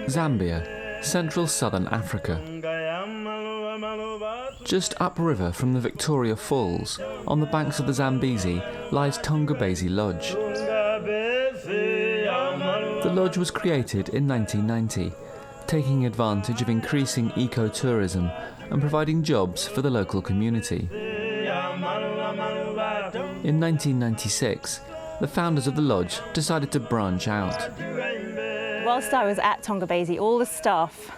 Zambia, Central Southern Africa. Just upriver from the Victoria Falls, on the banks of the Zambezi, lies Tongabezi Lodge. The lodge was created in 1990, taking advantage of increasing eco-tourism and providing jobs for the local community. In 1996, the founders of the lodge decided to branch out. Whilst I was at Tongabezi, all the staff,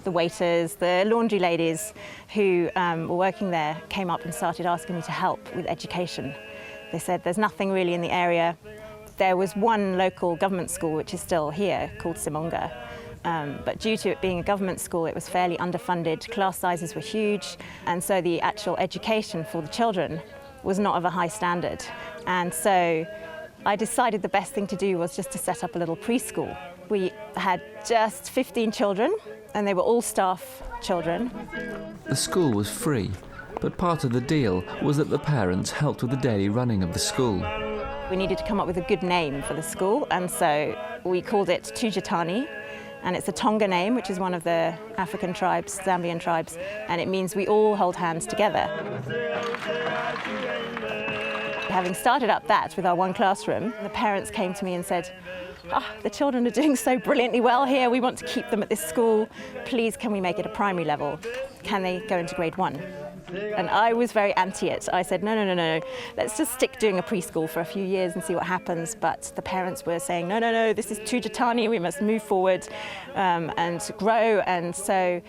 the waiters, the laundry ladies who were working there came up and started asking me to help with education. They said there's nothing really in the area. There was one local government school which is still here called Simonga, but due to it being a government school it was fairly underfunded, class sizes were huge, and so the actual education for the children was not of a high standard. And so I decided the best thing to do was just to set up a little preschool. We had just 15 children and they were all staff children. The school was free, but part of the deal was that the parents helped with the daily running of the school. We needed to come up with a good name for the school, and so we called it Tujatani, and it's a Tonga name, which is one of the African tribes, Zambian tribes, and it means we all hold hands together. Having started up that with our one classroom, the parents came to me and said, the children are doing so brilliantly well here, we want to keep them at this school, please can we make it a primary level? Can they go into grade 1? And I was very anti it. I said, no, let's just stick doing a preschool for a few years and see what happens. But the parents were saying, no, this is Tujatani, we must move forward and grow. And so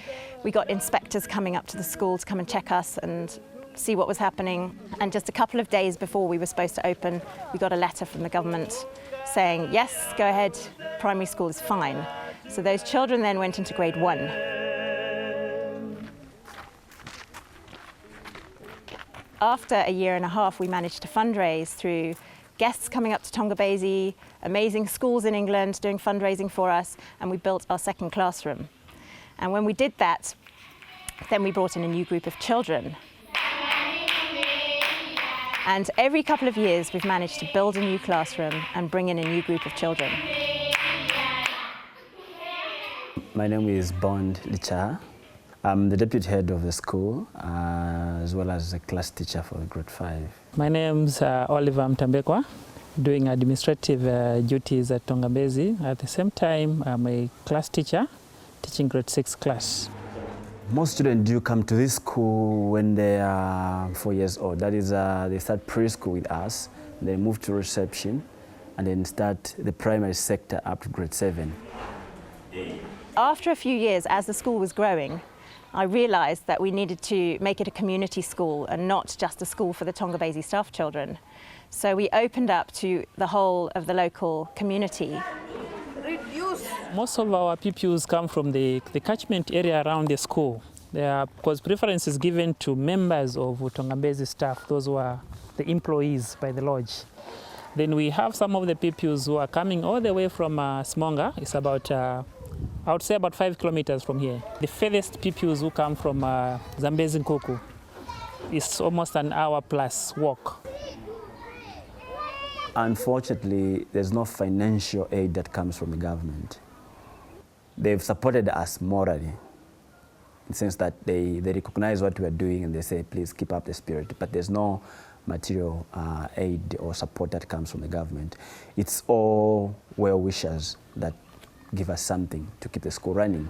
we got inspectors coming up to the school to come and check us and see what was happening. And just a couple of days before we were supposed to open, we got a letter from the government saying, yes, go ahead, primary school is fine. So those children then went into grade 1. After a year and a half, we managed to fundraise through guests coming up to Tongabezi, amazing schools in England doing fundraising for us, and we built our second classroom. And when we did that, then we brought in a new group of children. And every couple of years, we've managed to build a new classroom and bring in a new group of children. My name is Bond Licha. I'm the deputy head of the school, as well as a class teacher for grade 5. My name's Oliver Mtambekwa, doing administrative duties at Tongabezi. At the same time, I'm a class teacher, teaching grade 6 class. Most students do come to this school when they are 4 years old. That is, they start preschool with us, they move to reception, and then start the primary sector up to grade 7. After a few years, as the school was growing, I realised that we needed to make it a community school and not just a school for the Tongabezi staff children. So we opened up to the whole of the local community. Most of our pupils come from the catchment area around the school. Because preference is given to members of Tongabezi staff, those who are the employees by the lodge. Then we have some of the pupils who are coming all the way from Simonga. It's about I would say about 5 kilometers from here. The furthest pupils who come from Zambezi Nkoku is almost an hour plus walk. Unfortunately, there's no financial aid that comes from the government. They've supported us morally, in the sense that they recognize what we are doing and they say, please keep up the spirit, but there's no material aid or support that comes from the government. It's all well-wishers that give us something to keep the school running.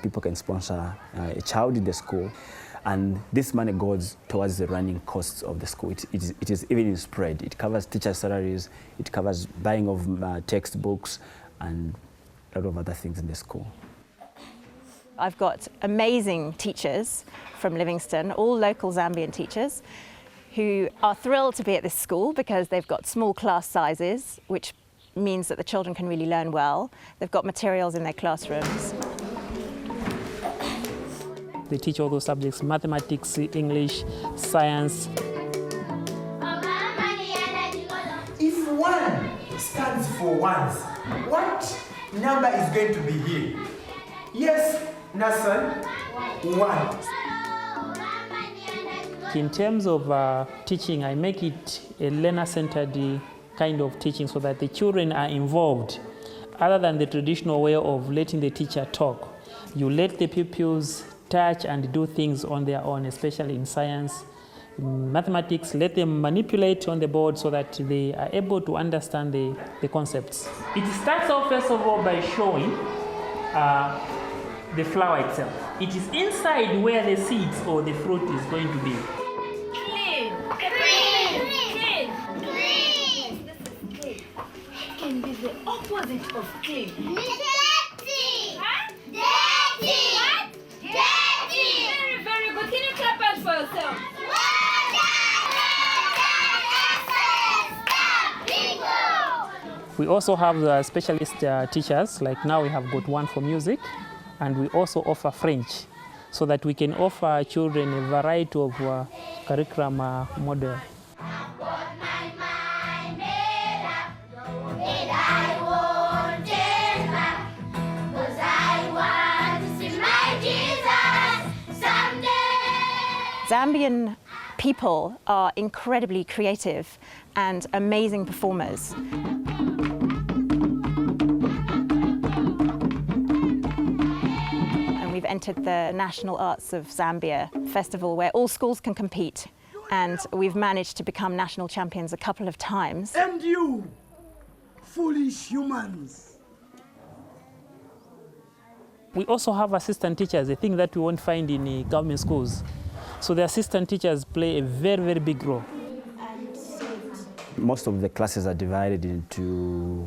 People can sponsor a child in the school, and this money goes towards the running costs of the school. It is even spread. It covers teacher salaries, it covers buying of textbooks, and a lot of other things in the school. I've got amazing teachers from Livingston, all local Zambian teachers, who are thrilled to be at this school because they've got small class sizes, which means that the children can really learn well. They've got materials in their classrooms. They teach all those subjects, mathematics, English, science. If 1 stands for ones, what number is going to be here? Yes, Nassan, 1. in terms of teaching, I make it a learner-centered kind of teaching so that the children are involved, other than the traditional way of letting the teacher talk. You let the pupils touch and do things on their own, especially in science, mathematics. Let them manipulate on the board so that they are able to understand the concepts. It starts off, first of all, by showing the flower itself. It is inside where the seeds or the fruit is going to be. Clean. Green. Clean. Green. This is clean. Can be the opposite of clean. Dirty. Huh? Dirty. What? Dirty. Very, very good. Can you clap hands for yourself? We also have specialist teachers, like now we have got one for music, and we also offer French, so that we can offer children a variety of curriculum model. Zambian people are incredibly creative and amazing performers. And we've entered the National Arts of Zambia festival where all schools can compete, and we've managed to become national champions a couple of times. And you, foolish humans. We also have assistant teachers, a thing that we won't find in government schools. So the assistant teachers play a very, very big role. Most of the classes are divided into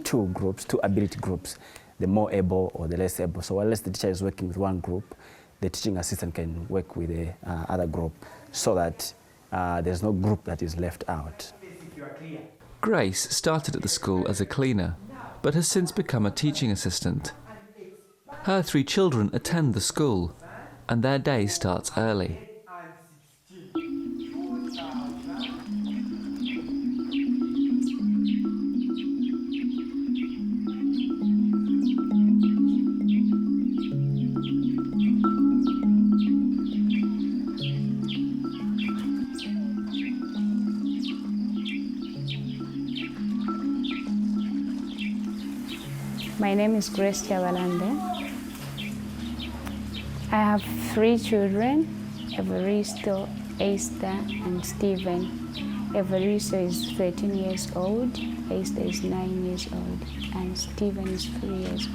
two groups, two ability groups, the more able or the less able. So unless the teacher is working with one group, the teaching assistant can work with the other group so that there's no group that is left out. Grace started at the school as a cleaner, but has since become a teaching assistant. Her 3 children attend the school, and their day starts early. My name is Grace Chabalande. I have 3 children, Evaristo, Esther, and Stephen. Evaristo is 13 years old, Esther is 9 years old, and Stephen is 3 years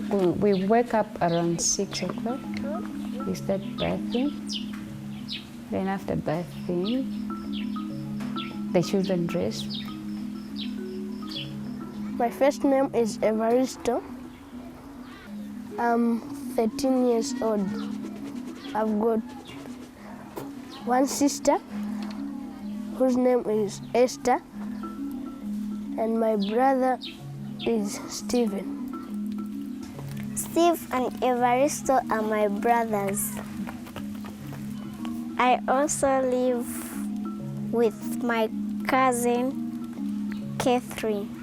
old. We wake up around 6 o'clock. We start bathing. Then after bathing, the children dress. My first name is Evaristo. I'm 13 years old. I've got one sister whose name is Esther, and my brother is Stephen. Steve and Evaristo are my brothers. I also live with my cousin, Catherine.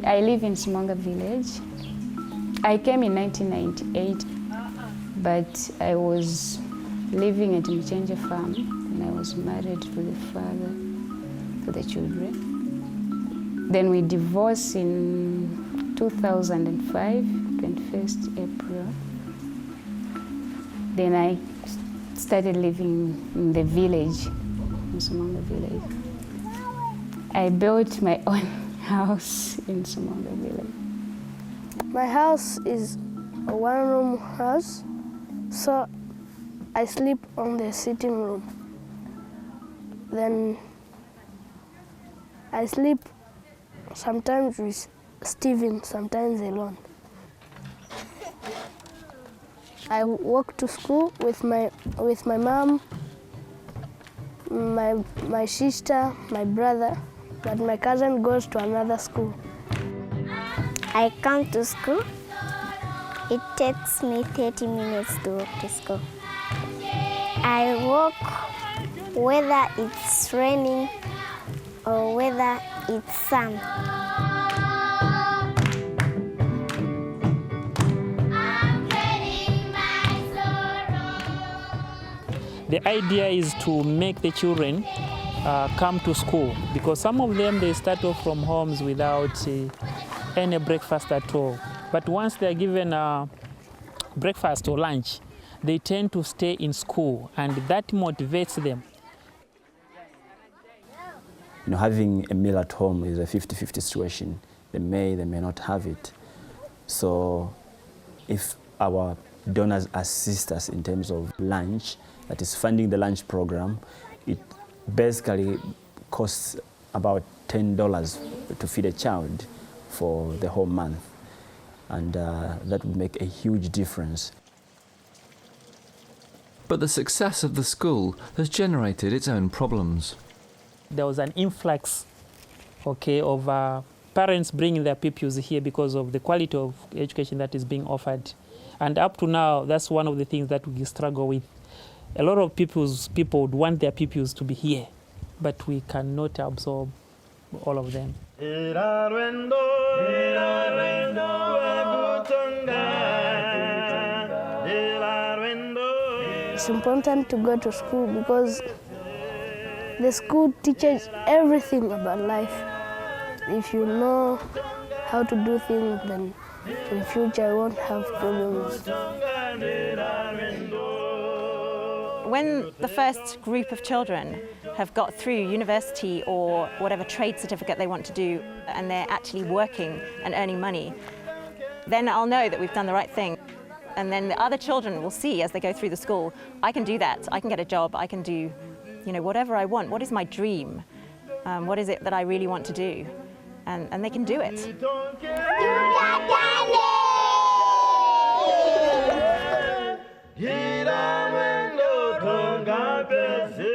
I live in Simonga village. I came in 1998, but I was living at Mchenje farm and I was married to the father, to the children. Then we divorced in 2005, 21st April. Then I started living in the village, in Simonga village. I built my own house in Simonga village. My house is a one-room house, so I sleep on the sitting room. Then I sleep sometimes with Stephen, sometimes alone. I walk to school with my mom, my sister, my brother, but my cousin goes to another school. I come to school. It takes me 30 minutes to walk to school. I walk whether it's raining or whether it's sun. I'm trading my soul. The idea is to make the children come to school, because some of them, they start off from homes without any breakfast at all. But once they're given breakfast or lunch, they tend to stay in school, and that motivates them. You know, having a meal at home is a 50-50 situation. They may not have it. So if our donors assist us in terms of lunch, that is funding the lunch program, it basically costs about $10 to feed a child for the whole month. And that would make a huge difference. But the success of the school has generated its own problems. There was an influx, of parents bringing their pupils here because of the quality of education that is being offered. And up to now, that's one of the things that we struggle with. A lot of people would want their pupils to be here, but we cannot absorb all of them. It's important to go to school because the school teaches everything about life. If you know how to do things, then in the future you won't have problems. When the first group of children have got through university or whatever trade certificate they want to do, and they're actually working and earning money, then I'll know that we've done the right thing. And then the other children will see as they go through the school, I can do that, I can get a job, I can do, whatever I want. What is my dream? What is it that I really want to do? And they can do it. Tongabezi